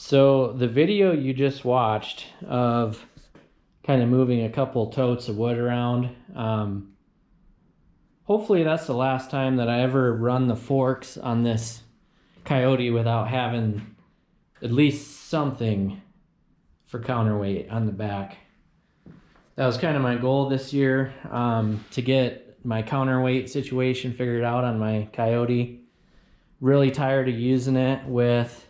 So the video you just watched of kind of moving a couple totes of wood around, hopefully that's the last time that I ever run the forks on this Kioti without having at least something for counterweight on the back. That was kind of my goal this year, to get my counterweight situation figured out on my Kioti. Really tired of using it with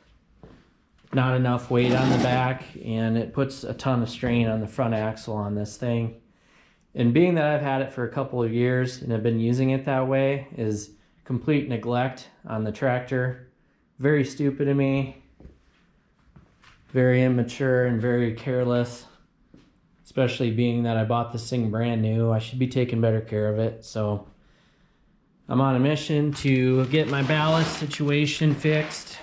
not enough weight on the back, and it puts a ton of strain on the front axle on this thing. And being that I've had it for a couple of years and have been using it that way is complete neglect on the tractor. Very stupid of me, very immature and very careless, especially being that I bought this thing brand new. I should be taking better care of it. So I'm on a mission to get my ballast situation fixed.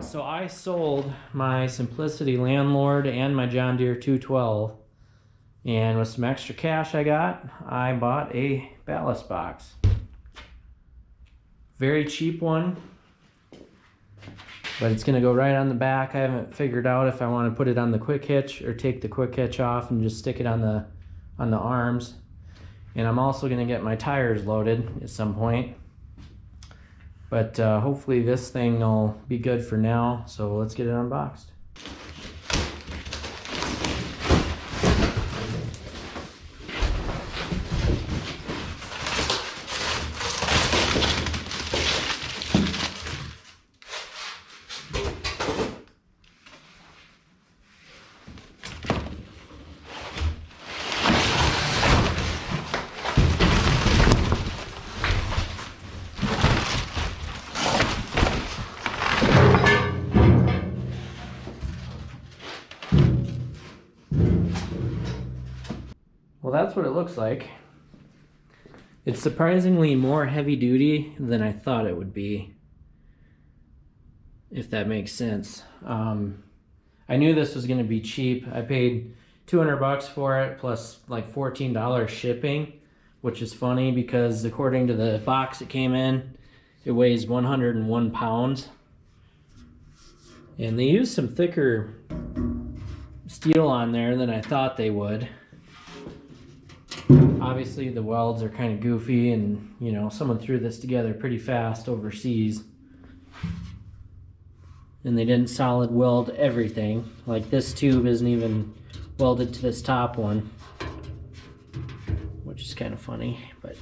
So I sold my Simplicity Landlord and my John Deere 212, and with some extra cash I got, I bought a ballast box. Very cheap one, but it's gonna go right on the back. I haven't figured out if I want to put it on the quick hitch or take the quick hitch off and just stick it on the arms. And I'm also gonna get my tires loaded at some point. But hopefully this thing will be good for now, so let's get it unboxed. Well, that's what it looks like. It's surprisingly more heavy duty than I thought it would be, if that makes sense. I knew this was going to be cheap. I paid 200 bucks for it plus like $14 shipping, which is funny because according to the box it came in, it weighs 101 pounds. And they used some thicker steel on there than I thought they would. Obviously the welds are kind of goofy, and you know, someone threw this together pretty fast overseas, and they didn't solid weld everything. Like this tube isn't even welded to this top one, which is kind of funny. But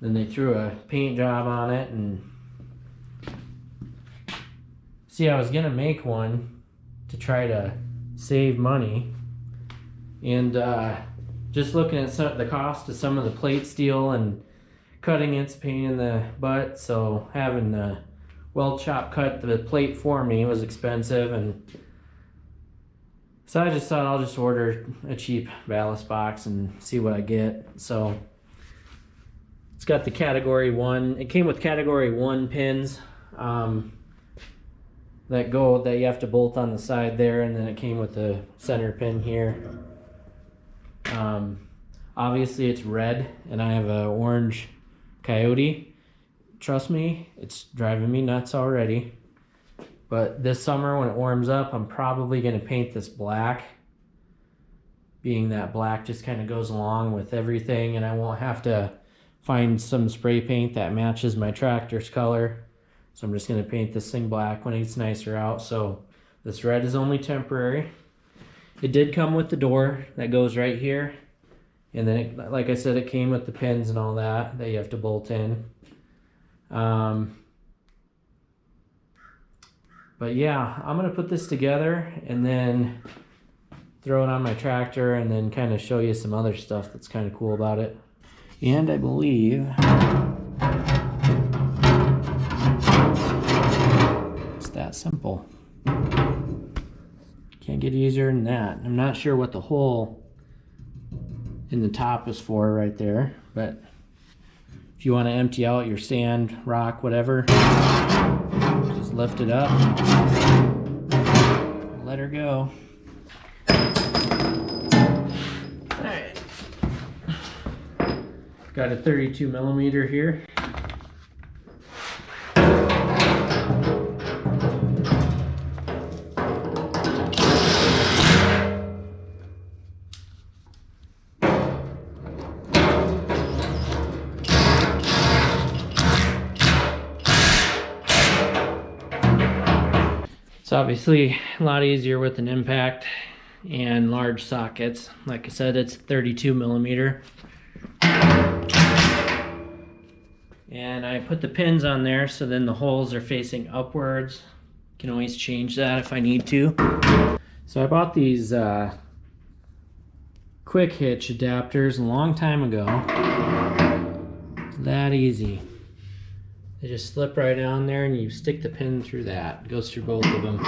then they threw a paint job on it. And see, I was gonna make one to try to save money, and just looking at the cost of some of the plate steel and cutting, it's a pain in the butt. So having the weld shop cut the plate for me was expensive, and so I just thought I'll just order a cheap ballast box and see what I get. So it's got the category 1. It came with category 1 pins that you have to bolt on the side there, and then it came with the center pin here. Obviously it's red, and I have an orange Kioti. Trust me, it's driving me nuts already. But this summer when it warms up, I'm probably going to paint this black, being that black just kind of goes along with everything, and I won't have to find some spray paint that matches my tractor's color. So I'm just going to paint this thing black when it gets nicer out. So this red is only temporary. It did come with the door that goes right here, and then like I said, it came with the pins and all that you have to bolt in. But yeah, I'm gonna put this together and then throw it on my tractor, and then kind of show you some other stuff that's kind of cool about it. And I believe it's that simple. Can't get easier than that. I'm not sure what the hole in the top is for right there, but if you want to empty out your sand, rock, whatever, just lift it up, let her go. Alright. Got a 32 millimeter here. It's obviously a lot easier with an impact and large sockets. Like I said, it's 32 millimeter. And I put the pins on there so then the holes are facing upwards. Can always change that if I need to. So I bought these quick hitch adapters a long time ago. It's that easy. They just slip right down there and you stick the pin through that. It goes through both of them.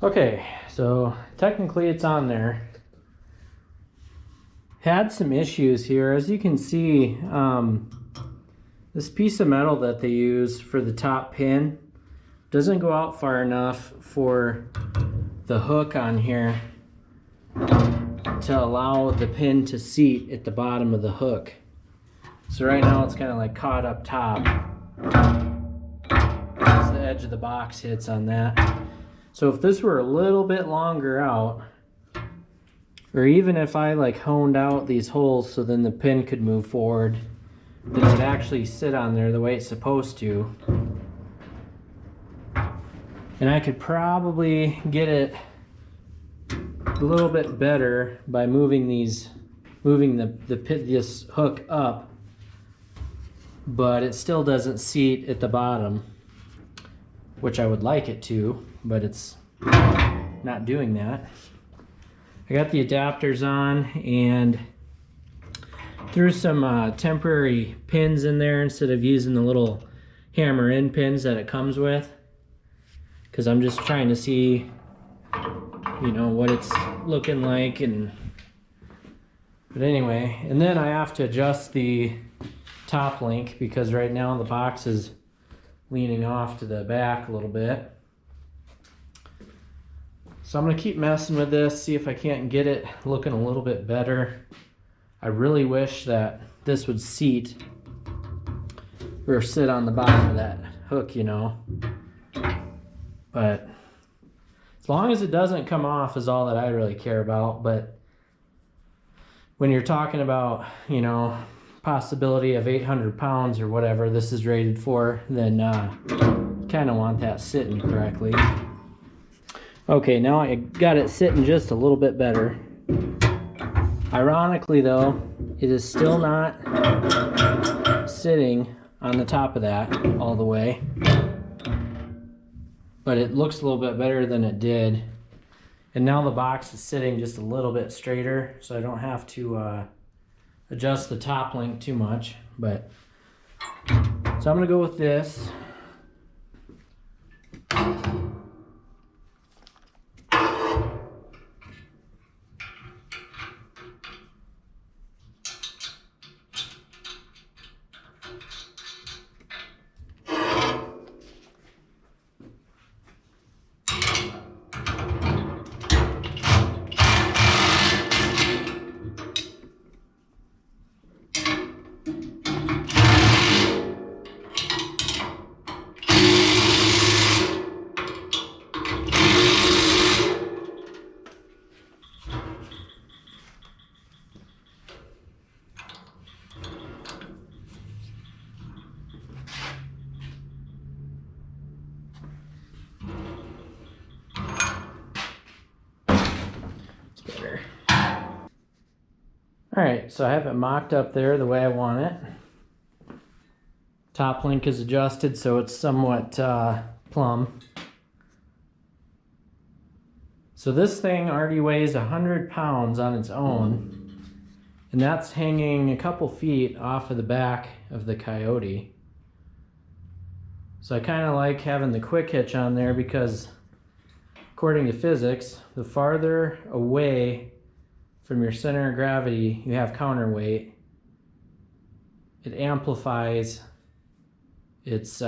Okay, so technically it's on there. Had some issues here. As you can see, this piece of metal that they use for the top pin doesn't go out far enough for the hook on here to allow the pin to seat at the bottom of the hook. So right now it's kind of like caught up top. As the edge of the box hits on that. So if this were a little bit longer out, or even if I like honed out these holes so then the pin could move forward, then it would actually sit on there the way it's supposed to. And I could probably get it a little bit better by moving this hook up, but it still doesn't seat at the bottom, which I would like it to, but it's not doing that. I got the adapters on and threw some temporary pins in there instead of using the little hammer in pins that it comes with, because I'm just trying to see, you know, what it's looking like. But anyway, and then I have to adjust the top link because right now the box is leaning off to the back a little bit. So I'm going to keep messing with this, see if I can't get it looking a little bit better. I really wish that this would seat or sit on the bottom of that hook, you know. But as long as it doesn't come off is all that I really care about. But when you're talking about, you know, possibility of 800 pounds or whatever this is rated for, then kind of want that sitting correctly. Okay, now I got it sitting just a little bit better. Ironically though, it is still not sitting on the top of that all the way, but it looks a little bit better than it did. And now the box is sitting just a little bit straighter, so I don't have to adjust the top link too much. But so I'm gonna go with this. Alright, so I have it mocked up there the way I want it. Top link is adjusted so it's somewhat plumb. So this thing already weighs 100 pounds on its own, and that's hanging a couple feet off of the back of the Kioti. So I kind of like having the quick hitch on there because according to physics, the farther away from your center of gravity you have counterweight, it amplifies its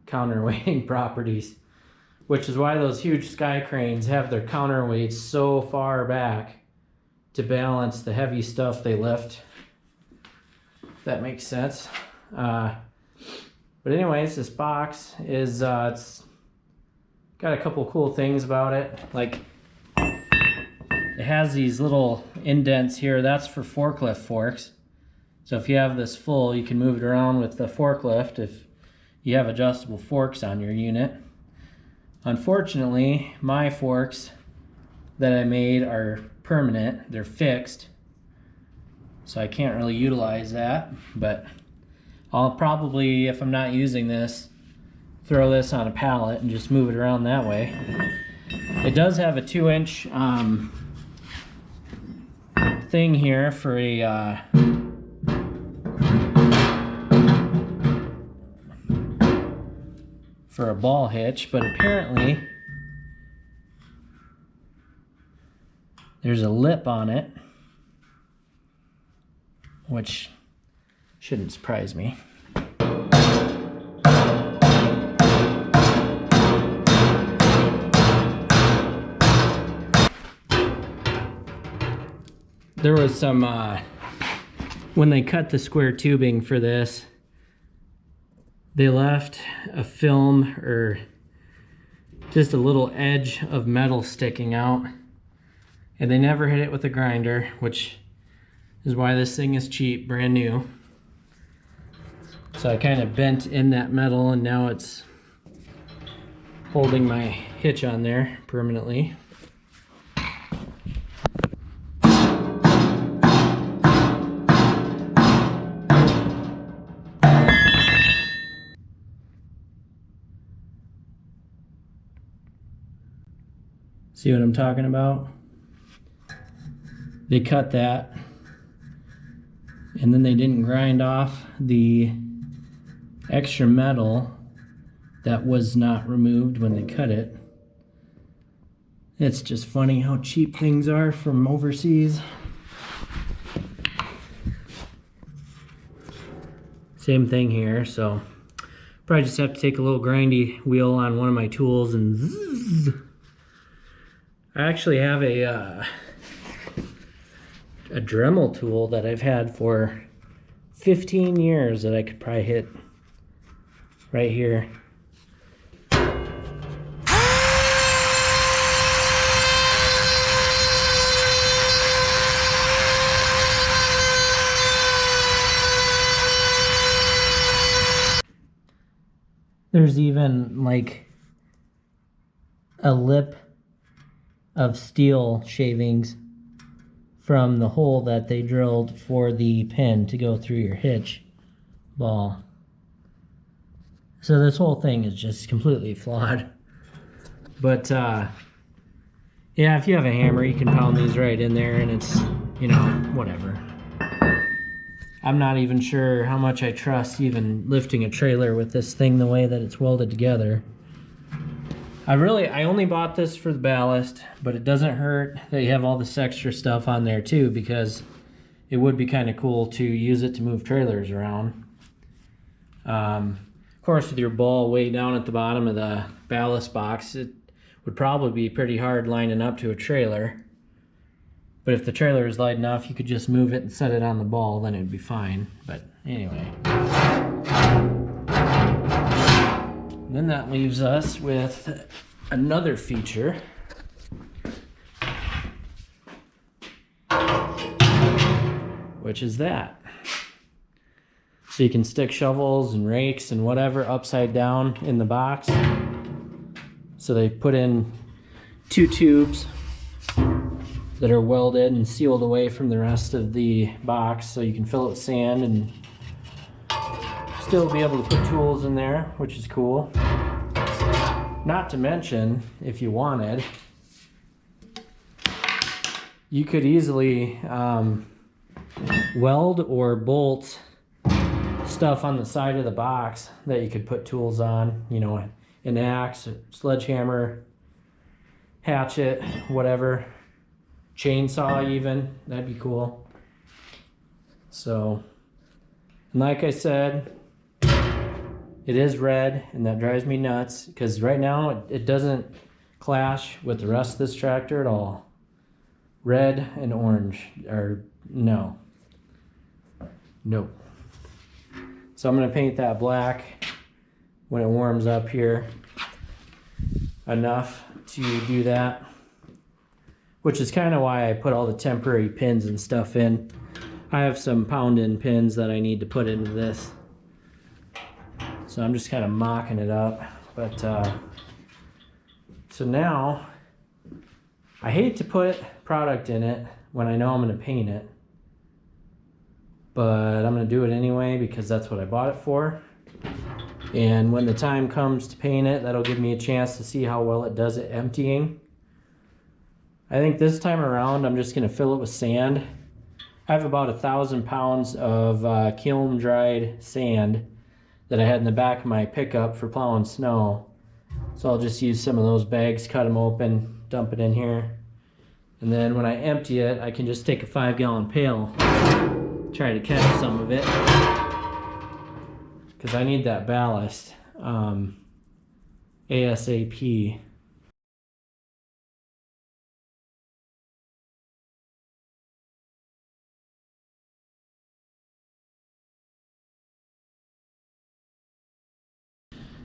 counterweighting properties, which is why those huge sky cranes have their counterweights so far back to balance the heavy stuff they lift. If that makes sense. But anyways, this box is it's got a couple cool things about it. Like, it has these little indents here. That's for forklift forks. So if you have this full, you can move it around with the forklift if you have adjustable forks on your unit. Unfortunately, my forks that I made are permanent. They're fixed. So I can't really utilize that. But I'll probably, if I'm not using this, throw this on a pallet and just move it around that way. It does have a 2-inch thing here for a ball hitch, but apparently there's a lip on it, which shouldn't surprise me. There was some, when they cut the square tubing for this, they left a film or just a little edge of metal sticking out, and they never hit it with a grinder, which is why this thing is cheap, brand new. So I kind of bent in that metal and now it's holding my hitch on there permanently. See what I'm talking about? They cut that, and then they didn't grind off the extra metal that was not removed when they cut it. It's just funny how cheap things are from overseas. Same thing here, so probably just have to take a little grindy wheel on one of my tools and zzz. I actually have a Dremel tool that I've had for 15 years that I could probably hit right here. There's even like a lip of steel shavings from the hole that they drilled for the pin to go through your hitch ball. So this whole thing is just completely flawed. But yeah, if you have a hammer, you can pound these right in there and it's, you know, whatever. I'm not even sure how much I trust even lifting a trailer with this thing the way that it's welded together. I only bought this for the ballast, but it doesn't hurt that you have all this extra stuff on there too, because it would be kind of cool to use it to move trailers around. Of course, with your ball way down at the bottom of the ballast box, it would probably be pretty hard lining up to a trailer. But if the trailer is light enough, you could just move it and set it on the ball, then it'd be fine. But anyway. Then that leaves us with another feature. Which is that. So you can stick shovels and rakes and whatever upside down in the box. So they put in 2 tubes. that are welded and sealed away from the rest of the box, so you can fill it with sand and still be able to put tools in there, which is cool. Not to mention, if you wanted, you could easily weld or bolt stuff on the side of the box that you could put tools on, you know, an axe, a sledgehammer, hatchet, whatever, chainsaw even, that'd be cool. So, and like I said, it is red, and that drives me nuts because right now it doesn't clash with the rest of this tractor at all. Red and orange are no. Nope. So I'm going to paint that black when it warms up here enough to do that, which is kind of why I put all the temporary pins and stuff in. I have some pound-in pins that I need to put into this. So I'm just kind of mocking it up. But so now I hate to put product in it when I know I'm going to paint it, but I'm going to do it anyway because that's what I bought it for. And when the time comes to paint it, that'll give me a chance to see how well it does at emptying. I think this time around I'm just going to fill it with sand. I have about 1,000 pounds of kiln dried sand that I had in the back of my pickup for plowing snow. So I'll just use some of those bags, cut them open, dump it in here. And then when I empty it, I can just take a 5-gallon pail, try to catch some of it, because I need that ballast ASAP.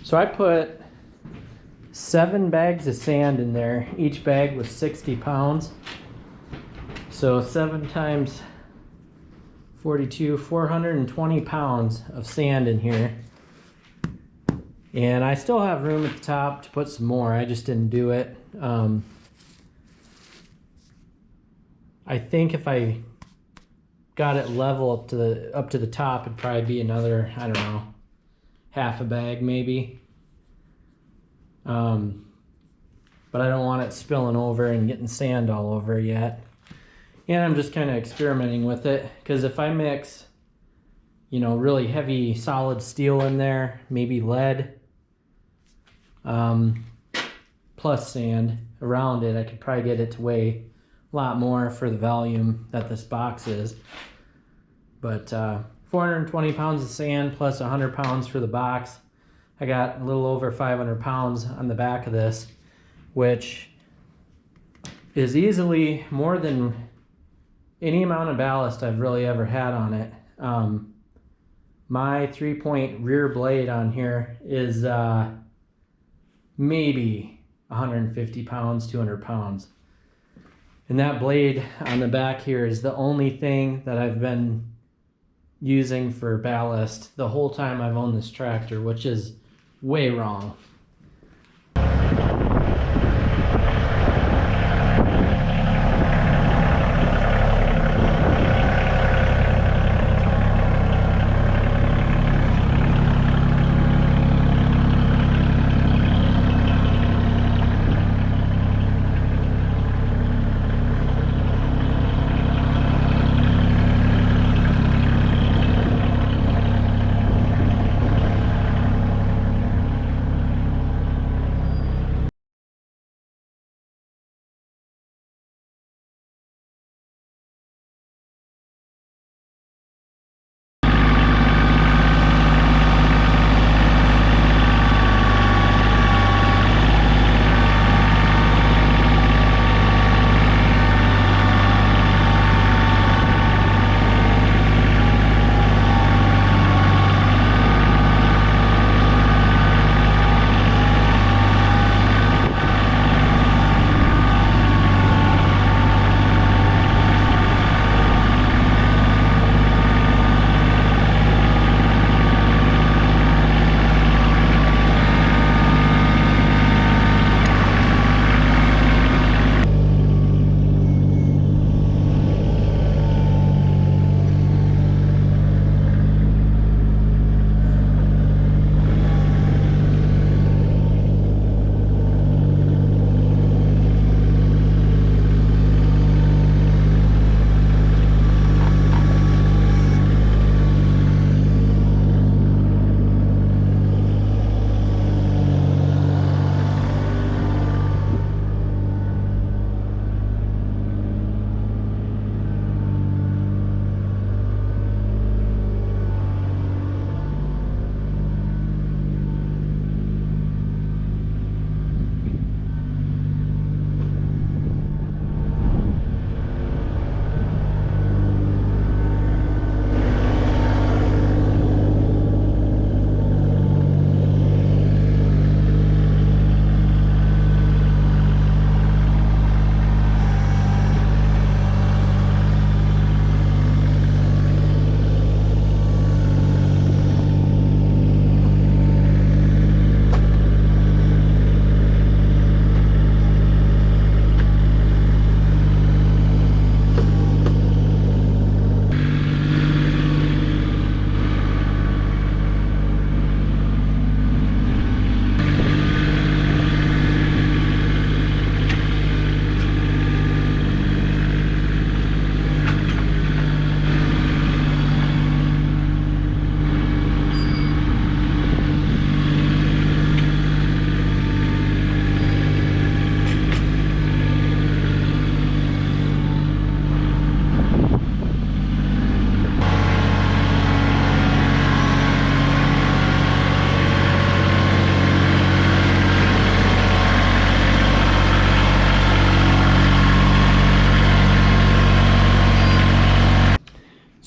So I put 7 bags of sand in there. Each bag was 60 pounds. So 7 times 42, 420 pounds of sand in here. And I still have room at the top to put some more. I just didn't do it. I think if I got it level up to the top, it'd probably be another, I don't know, half a bag maybe. But I don't want it spilling over and getting sand all over yet. And I'm just kind of experimenting with it, because if I mix, you know, really heavy solid steel in there, maybe lead, plus sand around it, I could probably get it to weigh a lot more for the volume that this box is. But 420 pounds of sand plus 100 pounds for the box. I got a little over 500 pounds on the back of this, which is easily more than any amount of ballast I've really ever had on it. My 3-point rear blade on here is maybe 150 pounds, 200 pounds. And that blade on the back here is the only thing that I've been using for ballast the whole time I've owned this tractor, which is way wrong.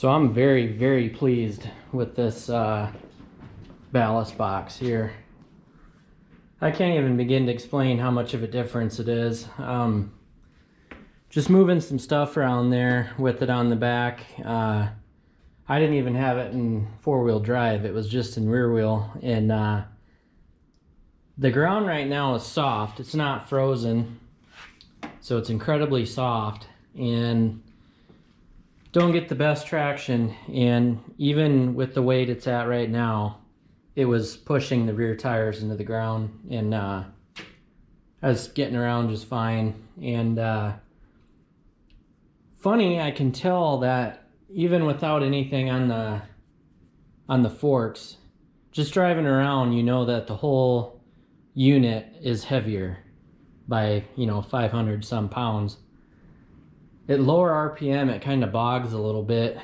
So I'm very, very pleased with this ballast box here. I can't even begin to explain how much of a difference it is. Just moving some stuff around there with it on the back. I didn't even have it in four-wheel drive. It was just in rear wheel. And the ground right now is soft. It's not frozen. So it's incredibly soft. And don't get the best traction. And even with the weight it's at right now, it was pushing the rear tires into the ground. And I was getting around just fine. And funny, I can tell that even without anything on the forks, just driving around, you know that the whole unit is heavier by, 500 some pounds. At lower RPM, it kind of bogs a little bit,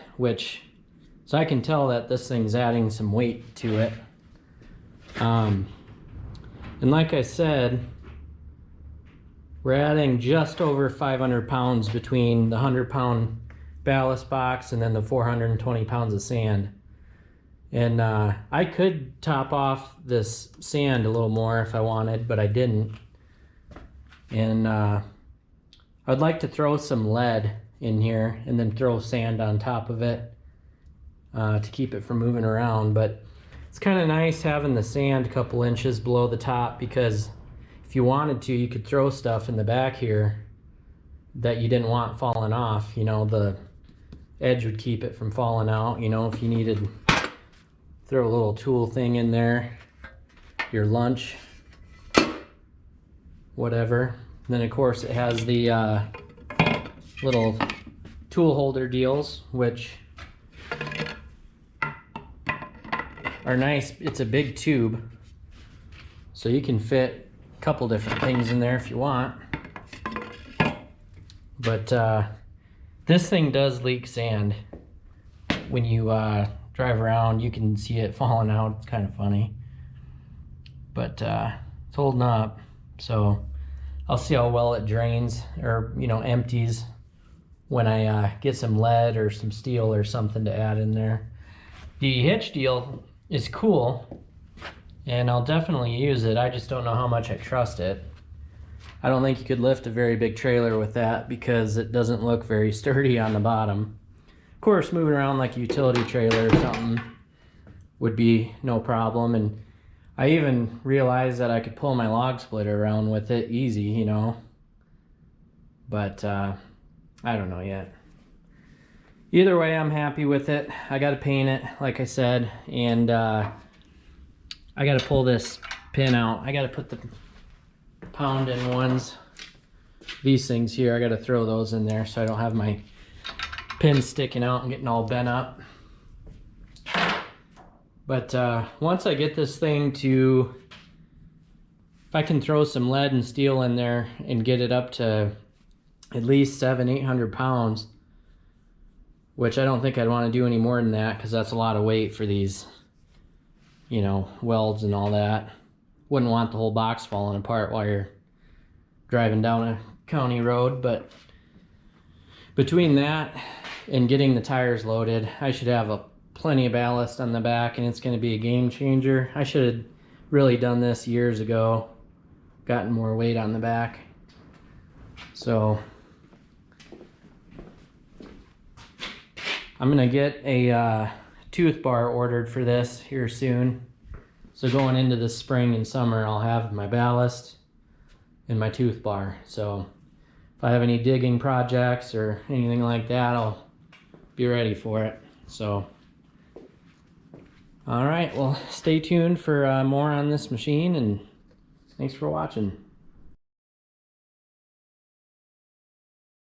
so I can tell that this thing's adding some weight to it. And like I said, we're adding just over 500 pounds between the 100-pound ballast box and then the 420 pounds of sand. And I could top off this sand a little more if I wanted, but I didn't. And I'd like to throw some lead in here and then throw sand on top of it to keep it from moving around. But it's kind of nice having the sand a couple inches below the top, because if you wanted to, you could throw stuff in the back here that you didn't want falling off. The edge would keep it from falling out. If you needed, throw a little tool thing in there, your lunch, whatever. And then of course it has the little tool holder deals, which are nice. It's a big tube, so you can fit a couple different things in there if you want. But this thing does leak sand. When you drive around, you can see it falling out. It's kind of funny. But it's holding up. So I'll see how well it drains or, empties when I get some lead or some steel or something to add in there. The hitch deal is cool, and I'll definitely use it. I just don't know how much I trust it. I don't think you could lift a very big trailer with that because it doesn't look very sturdy on the bottom. Of course, moving around like a utility trailer or something would be no problem. And I even realized that I could pull my log splitter around with it easy, But I don't know yet. Either way, I'm happy with it. I got to paint it, like I said, and I got to pull this pin out. I got to put the pound in ones. These things here, I got to throw those in there so I don't have my pin sticking out and getting all bent up. But once I get this thing to, if I can throw some lead and steel in there and get it up to at least 700-800 pounds, which I don't think I'd want to do any more than that because that's a lot of weight for these, welds and all that. Wouldn't want the whole box falling apart while you're driving down a county road. But between that and getting the tires loaded, I should have plenty of ballast on the back, and it's going to be a game changer. I should have really done this years ago, gotten more weight on the back. So I'm going to get a tooth bar ordered for this here soon. So going into the spring and summer, I'll have my ballast and my tooth bar. So if I have any digging projects or anything like that, I'll be ready for it. So, all right, well, stay tuned for more on this machine, and thanks for watching.